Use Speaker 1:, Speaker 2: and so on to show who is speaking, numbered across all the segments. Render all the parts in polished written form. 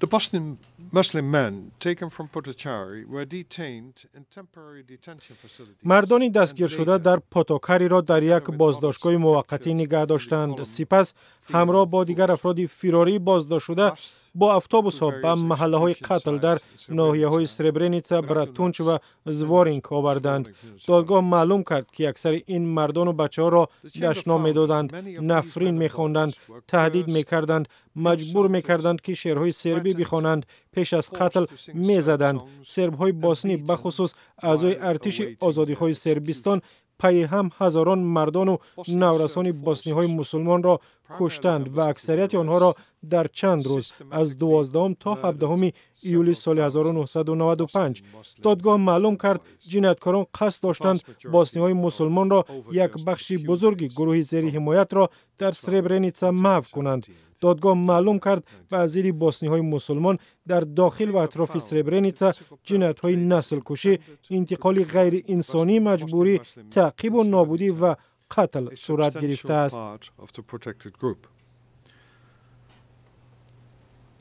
Speaker 1: The Bosnian Muslim men taken from Potocari were detained in temporary detention facilities.
Speaker 2: مردان دستگیر شده در پوتوکاری را در یک بازداشتگاه موقتی نگه داشتند. سپس همراه با دیگر افراد فراری بازداشت شده با اتوبوس ها به محله های قتل در ناحیه های سربرنیتسا، براتونچ و زوارینک آوردند. دادگاه معلوم کرد که اکثر این مردان و بچه ها را دشنام می‌دادند، نفرین می‌خواندند، تهدید می‌کردند، مجبور می‌کردند که شعرهای سربی بخوانند، پیش از قتل می‌زدند. سرب‌های بوسنی به خصوص اعضای ارتش آزادی‌خواه سربستان پی هم هزاران مردان و نورسان بوسنی‌های مسلمان را کشتند و اکثریت آنها را در چند روز از 12 تا 17 ایولی سال 1995 دادگاه معلوم کرد جنایتکاران قصد داشتند بوسنی‌های مسلمان را یک بخش بزرگی گروه زیر حمایت را در سربرنیتسا محو کنند. دادگاه معلوم کرد بعضی بوسنی‌های مسلمان در داخل و اطراف سربرنیتسا جنایت‌های نسل‌کشی، انتقال غیر انسانی مجبوری، تعقیب و نابودی و قتل صورت گرفته است.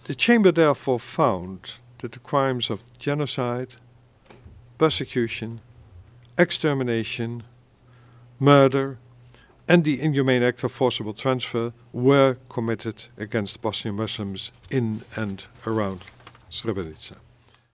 Speaker 1: The chamber therefore found that the crimes of genocide, persecution, extermination, murder, and the inhumane act of forcible transfer were committed against Bosnian Muslims in and around Srebrenica.